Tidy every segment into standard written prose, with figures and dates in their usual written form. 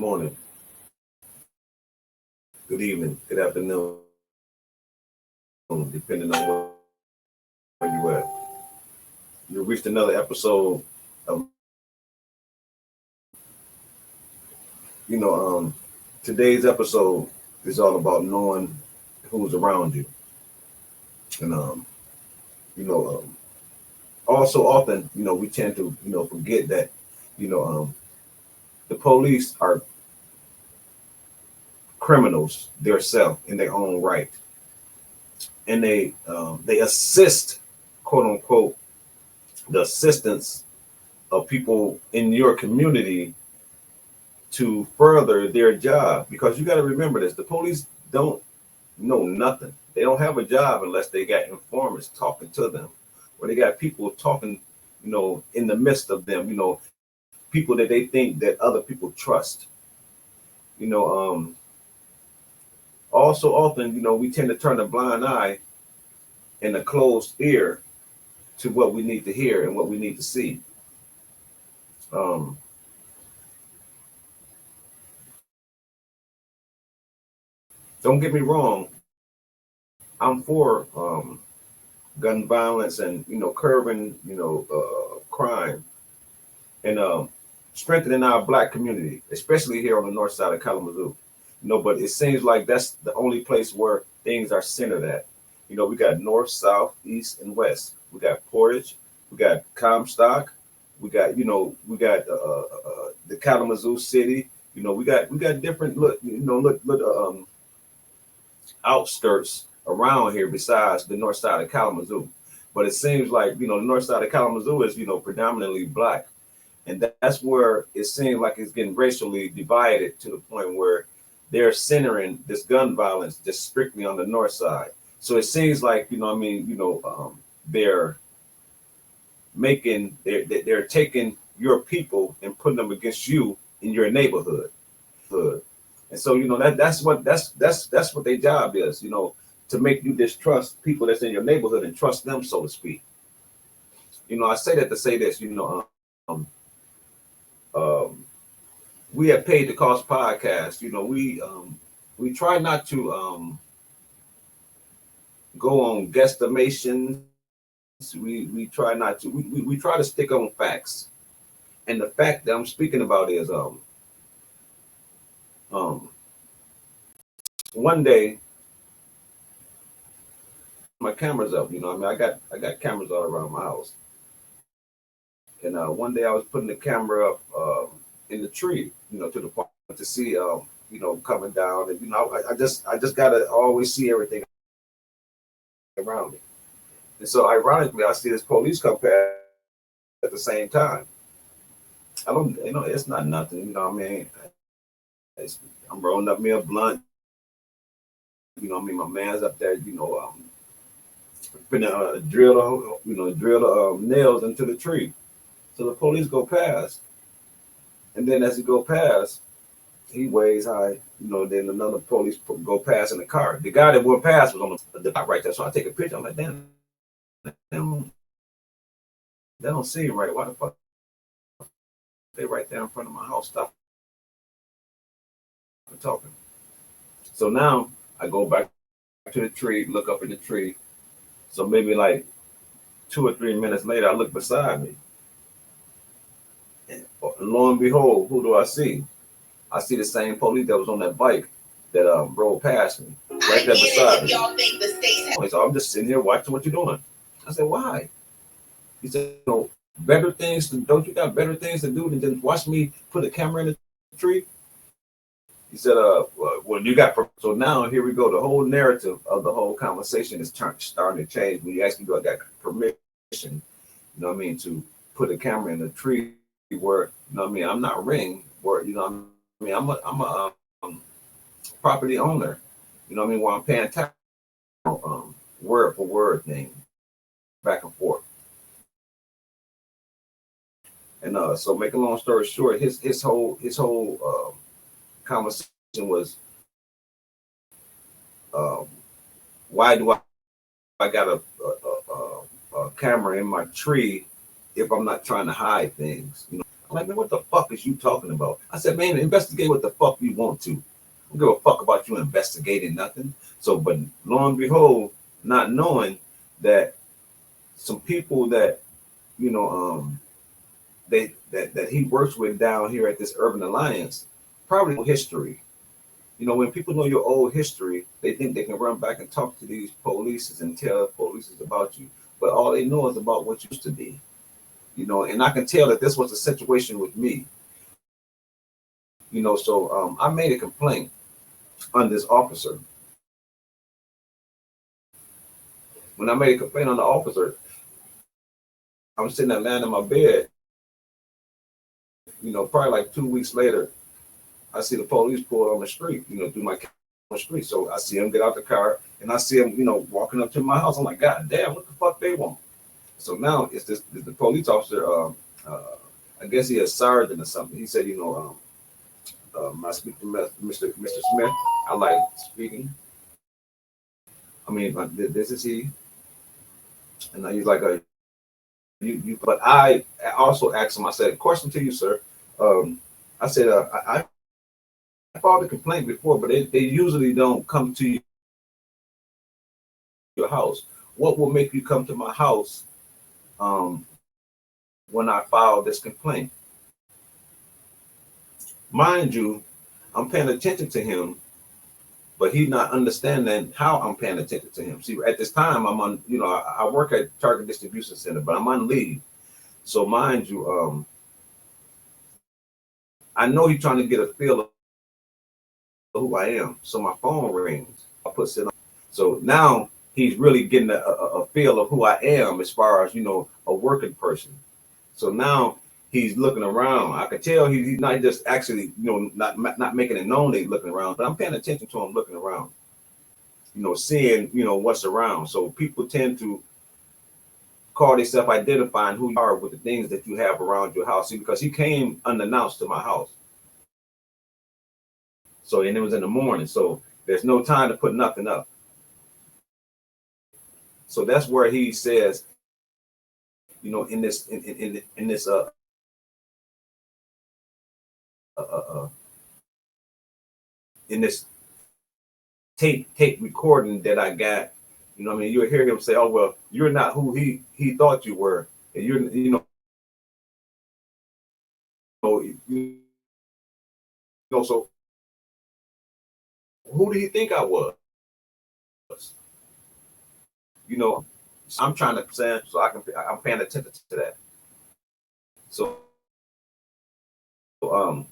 morning, good evening, good afternoon, depending on where you at. You reached another episode of, you know, today's episode is all about knowing who's around you. And, you know, also often, we tend to, forget that, you know, the police are criminals themselves in their own right. And they assist, quote unquote, the assistance of people in your community to further their job. Because you got to remember this: the police don't know nothing. They don't have a job unless they got informants talking to them, or they got people talking, in the midst of them. People that they think that other people trust. You know, also often, we tend to turn a blind eye and a closed ear to what we need to hear and what we need to see. Um, don't get me wrong. I'm for gun violence and curbing crime and strengthening our black community, especially here on the north side of Kalamazoo. But it seems like that's the only place where things are centered at. We got north, south, east, and west. We got Portage, we got Comstock, we got the Kalamazoo City. We got different outskirts around here besides the north side of Kalamazoo. But it seems like, the north side of Kalamazoo is, predominantly black. And that's where it seems like it's getting racially divided to the point where they're centering this gun violence just strictly on the north side. So it seems like, they're they're taking your people and putting them against you in your neighborhood. And so, that's what their job is, to make you distrust people that's in your neighborhood and trust them, so to speak. I say that to say this, um, um, we have Paid the Cost podcast. We try not to go on guesstimations. We try not to. We try to stick on facts. And the fact that I'm speaking about is um one day my camera's up. I got cameras all around my house. And one day I was putting the camera up in the tree, to the point to see, coming down. And I just gotta always see everything around me. And so, ironically, I see this police come past at the same time. I don't, it's not nothing. It's, I'm rolling up me a blunt. My man's up there. Finna drill the nails into the tree. So the police go past, and then as he go past, he waves high. Then another police go past in the car. The guy that went past was on the top right there. So I take a picture. I'm like, damn, they don't see him right. Why the fuck they right there in front of my house? Stop talking. So now I go back to the tree, look up in the tree. So maybe like 2 or 3 minutes later, I look beside me. And lo and behold, who do I see? I see the same police that was on that bike that rolled past me right there beside me. So I'm just sitting here watching what you're doing. I said, why? He said, better things. Don't you got better things to do than just watch me put a camera in the tree? He said, well, you got. So now here we go. The whole narrative of the whole conversation is starting to change. When you actually do, I got permission, to put a camera in the tree where, I'm not ring, where, I'm a property owner, where I'm paying tax, word for word thing, back and forth. And so, make a long story short, his whole conversation was, why do I got a camera in my tree if I'm not trying to hide things? I'm like, man, what the fuck is you talking about? I said, man, investigate what the fuck you want to. I don't give a fuck about you investigating nothing. So, but lo and behold, not knowing that some people that, you know, that he works with down here at this Urban Alliance, probably know history. You know, when people know your old history, they think they can run back and talk to these police and tell police about you. But all they know is about what you used to be. You know, and I can tell that this was a situation with me. You know, so I made a complaint on this officer. When I made a complaint on the officer, I'm sitting there laying in my bed. You know, probably like 2 weeks later, I see the police pull on the street. You know, through my on the street. So I see him get out the car, and I see him, you know, walking up to my house. I'm like, God damn, what the fuck they want? So now it's the police officer. I guess he a sergeant or something. He said, you know, I speak to Mr. Smith. I like speaking. I mean, this is he, and he's like, you. But I also asked him. I said, question to you, sir. I said, I filed a complaint before, but they usually don't come to your house. What will make you come to my house um, when I file this complaint? Mind you, I'm paying attention to him, but he's not understanding how I'm paying attention to him. See, at this time, I'm on, you know, I work at Target Distribution Center, but I'm on leave. So mind you, I know he's trying to get a feel of who I am. So my phone rings. I put it on. So now he's really getting a feel of who I am as far as, you know, a working person. So now he's looking around. I could tell he's not just actually, you know, not making it known that he's looking around, but I'm paying attention to him looking around, you know, seeing, you know, what's around. So people tend to call themselves identifying who you are with the things that you have around your house. See, because he came unannounced to my house. So, and it was in the morning. So there's no time to put nothing up. So that's where he says, you know, in this uh, uh, in this tape recording that I got, you know, I mean, you'll hear him say, "Oh well, you're not who he thought you were, and you're, you know, so who do you think I was? You know, I'm trying to say so I'm paying attention to that. So um,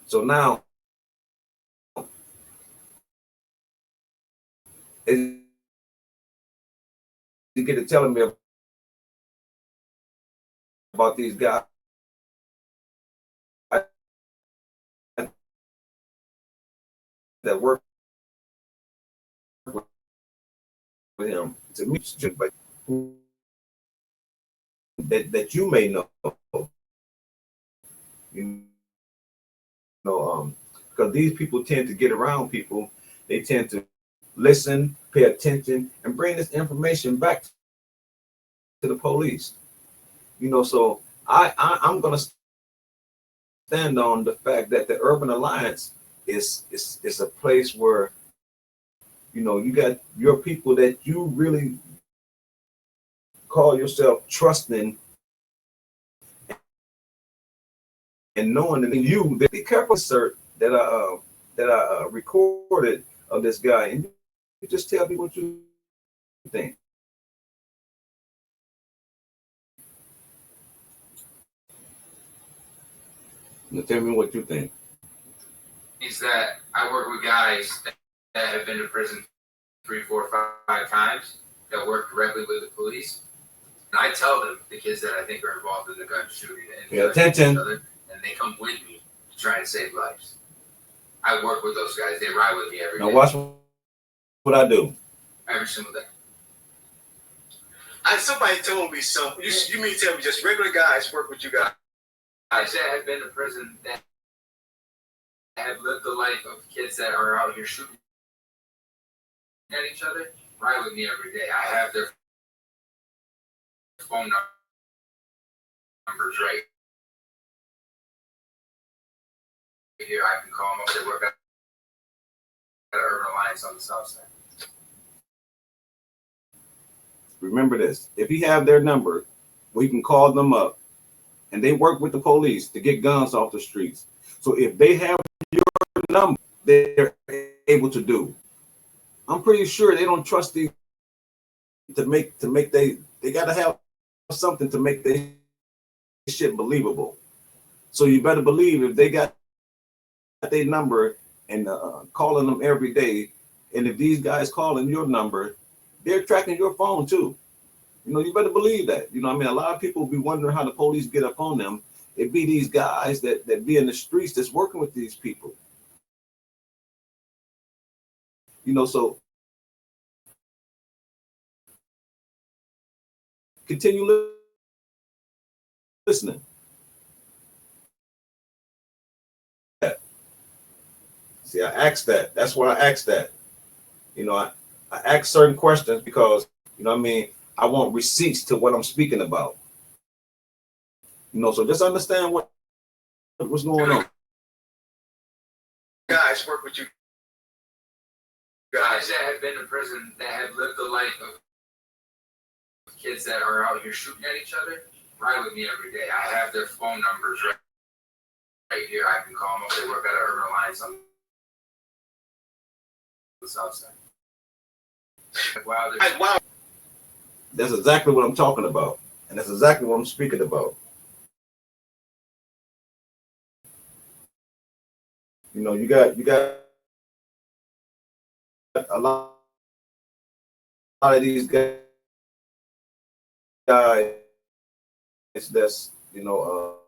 so now you get to telling me about these guys that work with him to me, but that you may know, you because these people tend to get around people, they tend to listen, pay attention, and bring this information back to the police. You know, so I'm gonna stand on the fact that the Urban Alliance is a place where, you know, you got your people that you really call yourself trusting and knowing that you be careful, sir, that I recorded of this guy, and you just tell me what you think. You tell me what you think. Is that I work with guys that have been to prison 3, 4, 5 times that work directly with the police. And I tell them the kids that I think are involved in the gun shooting and pay attention, and they come with me to try and save lives. I work with those guys. They ride with me every day. Now watch what I do. Every single day. Somebody told me something. You mean tell me just regular guys work with you guys? Guys that have been to prison that have lived the life of kids that are out here shooting at each other ride with me every day. I have their phone numbers right here. I can call them up. They work at Urban Alliance on the south side. Remember this: if he have their number, we can call them up, and they work with the police to get guns off the streets. So if they have your number, they're able to do. I'm pretty sure they don't trust these to make they got to have something to make their shit believable. So you better believe if they got their number and calling them every day, and if these guys calling your number, they're tracking your phone too. You know, you better believe that. You know, I mean, a lot of people be wondering how the police get up on them. It be these guys that be in the streets that's working with these people. You know, so continue listening. See, I asked that. That's why I asked that. You know, I ask certain questions because, you know what I mean, I want receipts to what I'm speaking about. You know, so just understand what's going on. Guys work with you. Guys that have been in prison, that have lived the life of kids that are out here shooting at each other, ride with me every day. I have their phone numbers right here. I can call them up. They work at Urban Alliance on the south side. Wow, That's exactly what I'm talking about. And that's exactly what I'm speaking about. You know, you got a lot of these guys that's, you know,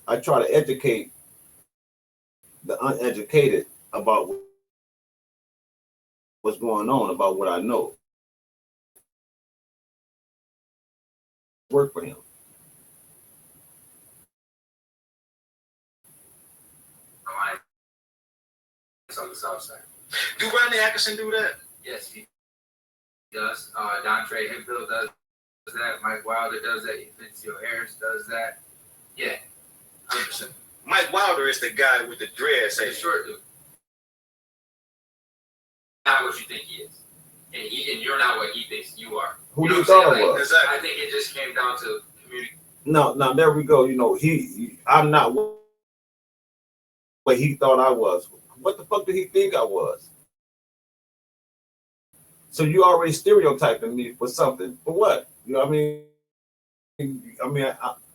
I try to educate the uneducated about what's going on, about what I know. Work for him. Alliance on the south side. Do Rodney Atkinson do that? Yes, he does. Dontre Hemphill does that. Mike Wilder does that. Vincio Harris does that. Yeah, 100%. Mike Wilder is the guy with the dreads. Say short dude. Not what you think he is, and you're not what he thinks you are. Who do you thought I was? Exactly. I think it just came down to community. No, there we go. You know, I'm not what he thought I was. What the fuck did he think I was? So you already stereotyping me for something. For what? You know what I mean?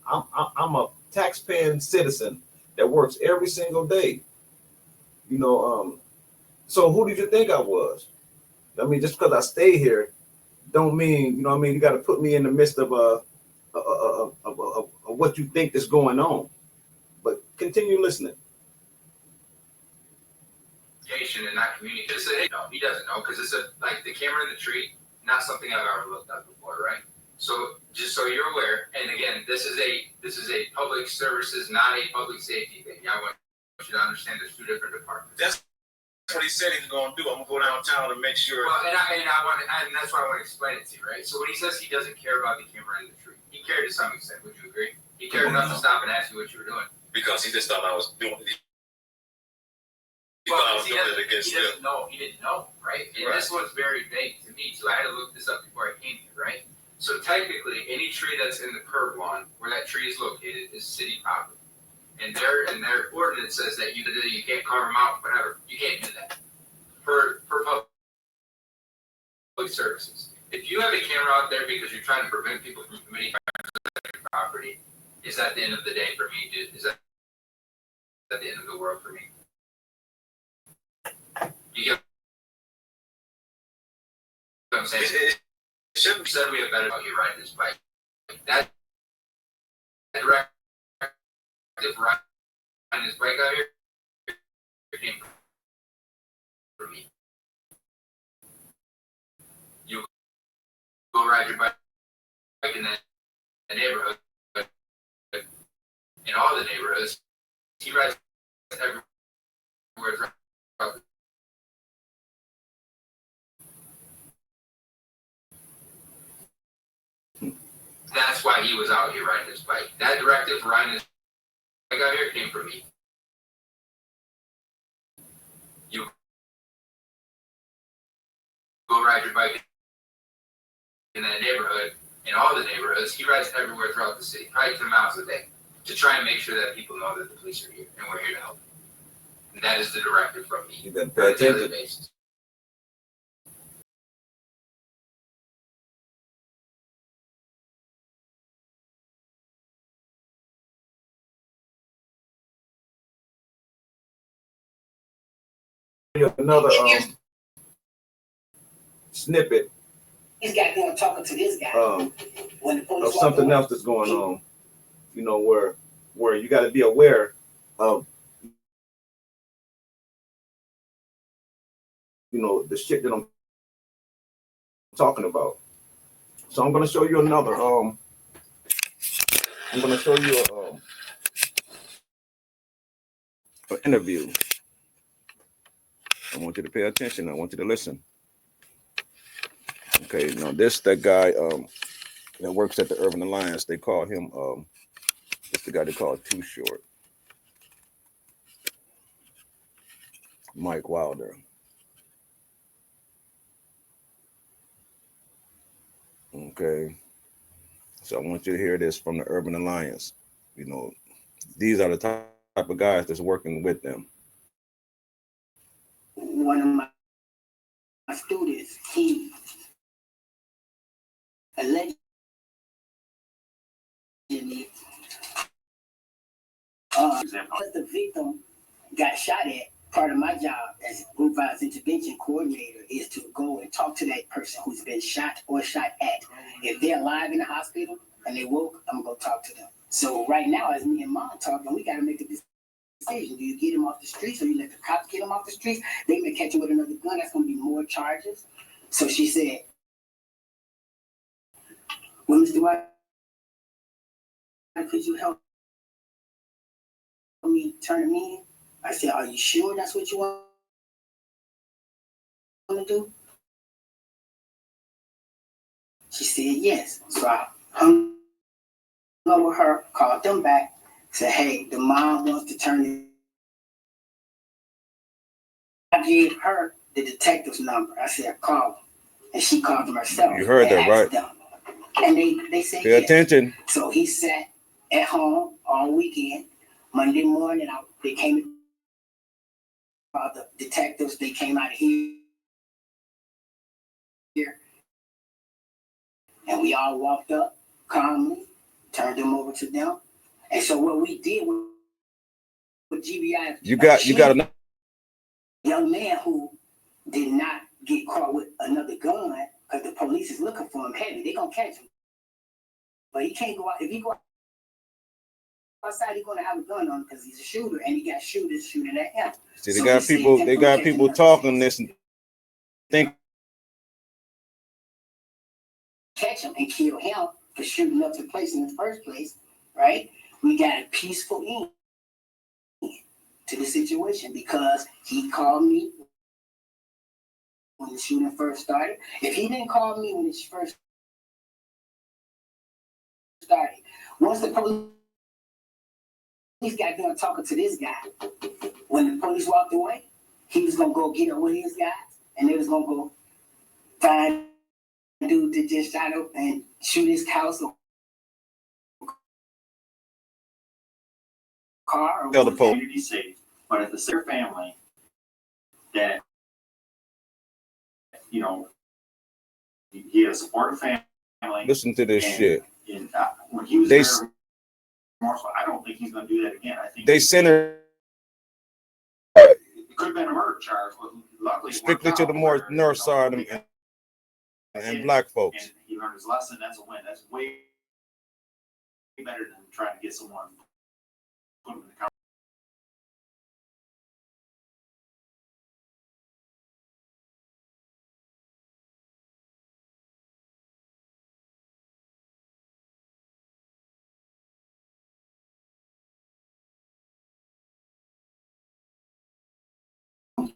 I'm a taxpaying citizen that works every single day. You know, so who did you think I was? I mean, just because I stay here, don't mean, you know what I mean, you got to put me in the midst of what you think is going on. But continue listening. And not communicate. No, he doesn't know because it's like the camera in the tree, not something I've ever looked at before, right? So just so you're aware, and again, this is a public services, not a public safety thing. I want you to understand there's two different departments. That's what he said he's going to do. I'm going to go downtown to make sure. Well, and that's why I want to explain it to you, right? So when he says he doesn't care about the camera in the tree, he cared to some extent. Would you agree? He cared enough to stop and ask you what you were doing. Because he just thought I was doing it. Well, he didn't know, right? And right. This one's very vague to me, so I had to look this up before I came here, right? So technically, any tree that's in the curb lawn where that tree is located is city property. And their ordinance says that you can't carve them out, whatever. You can't do that for public services. If you have a camera out there because you're trying to prevent people from committing crimes on your property, is that the end of the day for me, dude? Is that the end of the world for me? You get what I'm saying? It shouldn't be said we have better about you riding this bike. That directive riding this bike out here came from me. You go ride your bike in the neighborhood, and He rides everywhere throughout the That's why he was out here riding his bike. That directive for riding his bike out here came from me. You go ride your bike in that neighborhood, in all the neighborhoods. He rides everywhere throughout the city, probably 10 miles a day, to try and make sure that people know that the police are here and we're here to help. And that is the directive from me. You better On pay a daily attention. basis. Another snippet He's got them talking to this guy. When the police of something else that's going on. You know, where you got to be aware of, you know, the shit that I'm talking about. So I'm gonna show you another. I'm gonna show you an interview. I want you to pay attention. I want you to listen. Okay, now that guy that works at the Urban Alliance, they call him it's the guy they call Too Short. Mike Wilder. Okay. So I want you to hear this from the Urban Alliance. You know, these are the type of guys that's working with them. One of my students, he allegedly the victim got shot at. Part of my job as group violence intervention coordinator is to go and talk to that person who's been shot or shot at. If they're alive in the hospital and they woke, I'm gonna go talk to them. So right now, as me and Mom talking, we gotta make a decision. Do you get them off the streets or you let the cops get them off the streets? They may catch you with another gun. That's gonna be more charges. So she said, well, Mr. White, could you help me turn them in? I said, are you sure that's what you want to do? She said, yes. So I hung up with her, called them back, said, hey, the mom wants to turn it. I gave her the detective's number. I said, call them. And she called them herself. You heard that, right? Them. And they said, pay attention. So he sat at home all weekend. Monday morning, they came, the detectives, they came out of here. And we all walked up calmly, turned them over to them. And so what we did with GBI, You got a young man who did not get caught with another gun because the police is looking for him heavy. They're gonna catch him. But he can't go out. If he go outside, he's gonna have a gun on him because he's a shooter and he got shooters shooting at him. See, they got people talking this and think catch him and kill him for shooting up the place in the first place, right? We got a peaceful end to the situation because he called me when the shooting first started. If he didn't call me when it first started, once the police got done talking to this guy, when the police walked away, he was gonna go get up with his guys and they was gonna go find a dude that just shot up and shoot his house or car or tell the police. Community safe, but at the same family that, you know, he had a supportive family. Listen to this shit. And, when he was They very remorseful, I don't think he's going to do that again. I think They center it could have been a murder charge, but luckily it worked strictly to out the where, north side you know, and black folks. and he learned his lesson. That's a win. That's way better than trying to get someone put him in the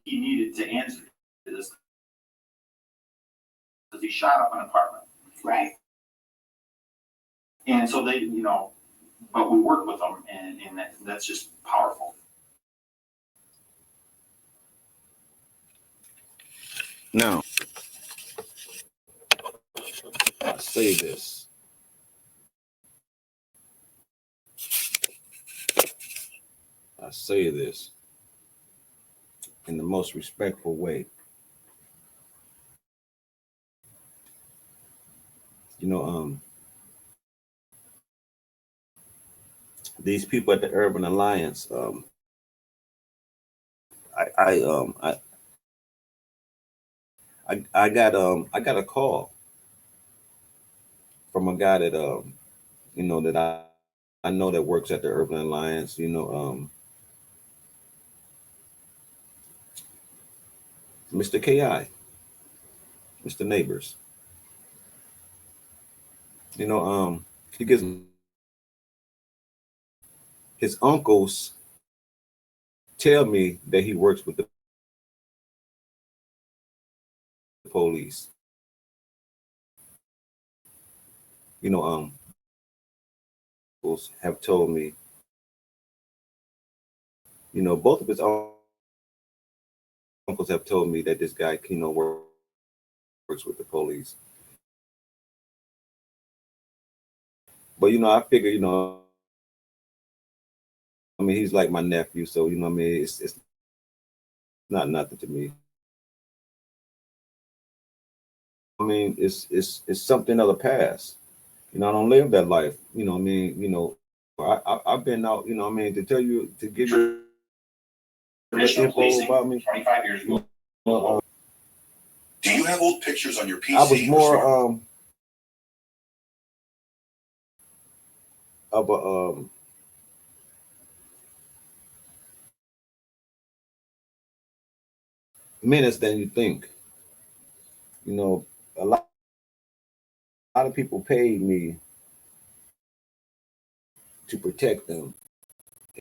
he needed to answer to this because he shot up an apartment. Right. And so they, but we work with them, and that's just powerful. Now, I say this. I say this in the most respectful way. These people at the Urban Alliance, I got a call from a guy that that I know that works at the Urban Alliance. Mr. KI, Mr. Neighbors. He gives his uncles tell me that he works with the police. Uncles have told me, both of his uncles have told me that this guy, works with the police. But I figure, he's like my nephew, so it's not nothing to me. It's something of the past. I don't live that life. I've been out. To tell you, to give you Traditional info policing, about me. 25 years ago. Do you have old pictures on your PC? I was more of a menace than you think. A lot of people paid me to protect them,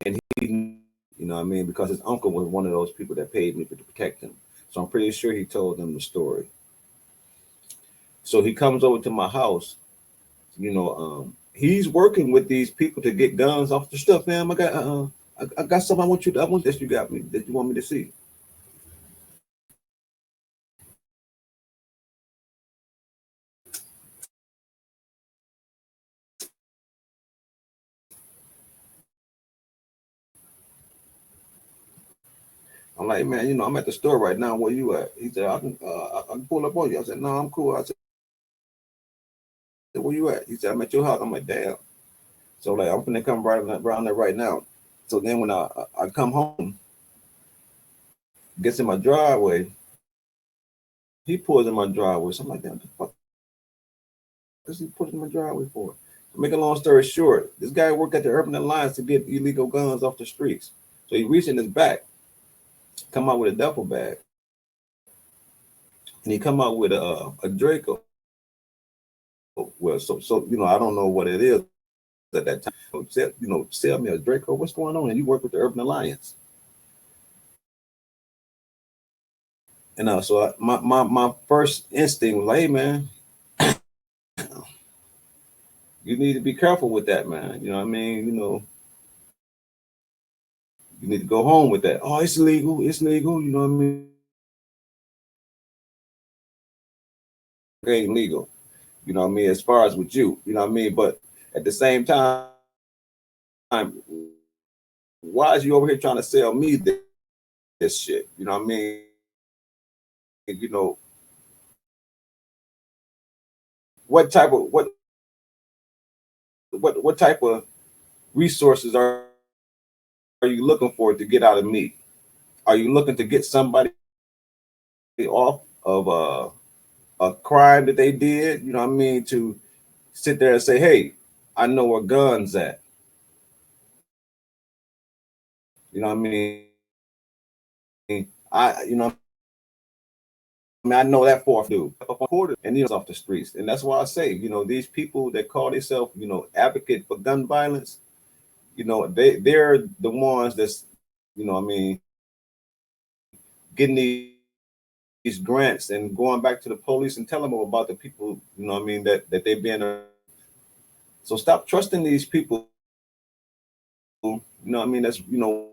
and he, because his uncle was one of those people that paid me to protect him. So I'm pretty sure he told them the story. So he comes over to my house. He's working with these people to get guns off the stuff, man. I got something I want that you got me that you want me to see. I'm like, man, I'm at the store right now. Where you at? He said, I can pull up on you. I said, no, I'm cool. I said, where you at? He said, I'm at your house. I'm like, damn. So like, I'm gonna come right around there right now. So then when I come home, gets in my driveway, he pulls in my driveway. So I'm like, damn, what the fuck does he put in my driveway for? To make a long story short, this guy worked at the Urban Alliance to get illegal guns off the streets. So he reached in his back, come out with a duffel bag, and he come out with a Draco. Well, so I don't know what it is at that time. Sell me a Draco. What's going on? And you work with the Urban Alliance. And so my first instinct was like, hey man, you need to be careful with that, man. You know what I mean? You need to go home with that. Oh, it's legal. It's legal. You know what I mean? It ain't legal. You know what I mean? As far as with you, you know what I mean? But at the same time, why is you over here trying to sell me this shit? You know what I mean? What type of resources are you looking for to get out of me? Are you looking to get somebody off of a crime that they did? You know what I mean? To sit there and say, hey, I know where guns at. You know what I mean? I know that for a dude. And he's off the streets. And that's why I say, these people that call themselves, advocate for gun violence, they're the ones that's, getting these grants and going back to the police and telling them about the people, you know what I mean, that they've been. So stop trusting these people, you know what I mean, that's, you know,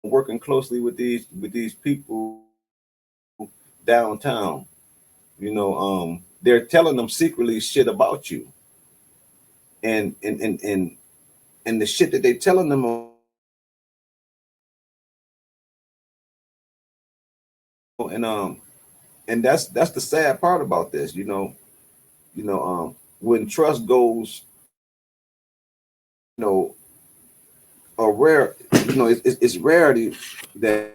working closely with these people downtown. You know, they're telling them secretly shit about you. And the shit that they telling them, and that's the sad part about this, when trust goes, you know, a rare, you know, it's rarity that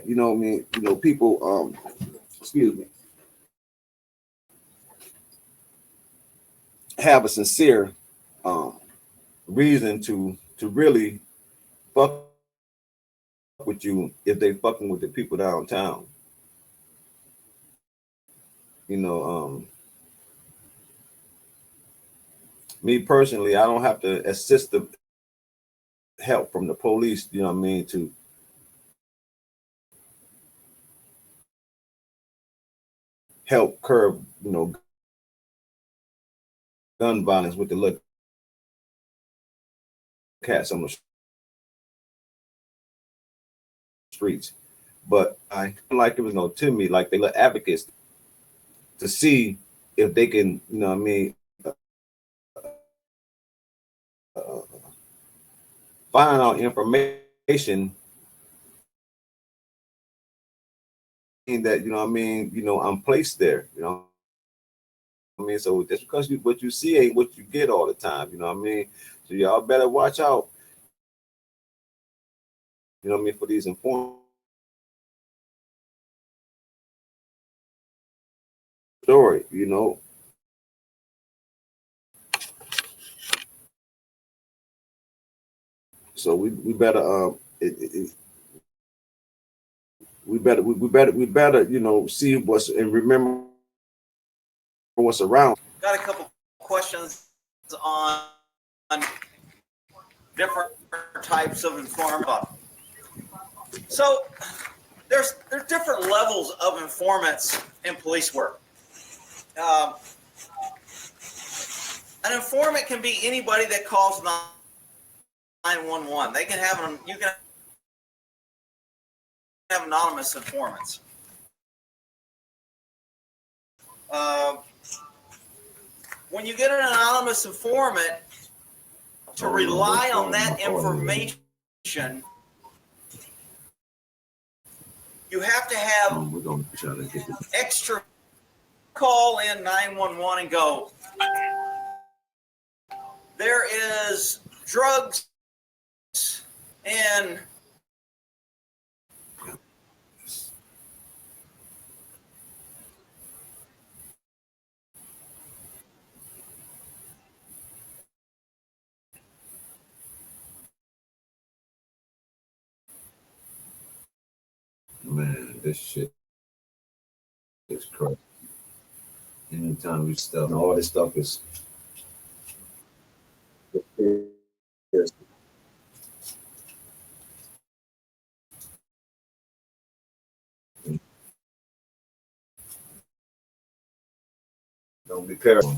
you know what I mean, you know, people excuse me, have a sincere reason to really fuck with you if they fucking with the people downtown. You know, me personally, I don't have to assist the help from the police, you know what I mean, to help curb, you know, gun violence with the little cats on the streets. But I feel like it was no to me, like they let advocates to see if they can, you know what I mean, find out information that, you know what I mean, you know, I'm placed there, you know what I mean? So just because what you see ain't what you get all the time, you know what I mean? So y'all better watch out, you know what I mean, for these informed story, you know. So we better we better you know, see what's and remember what's around. Got a couple questions on different types of informant. So there's different levels of informants in police work. An informant can be anybody that calls 911. They can have them. You can have anonymous informants. When you get an anonymous informant, to rely on that information, you have to have We're gonna try to get this. extra call in 911 and go, there is drugs in Man, this shit is crazy. Anytime we stuff, all this stuff is. Don't be careful.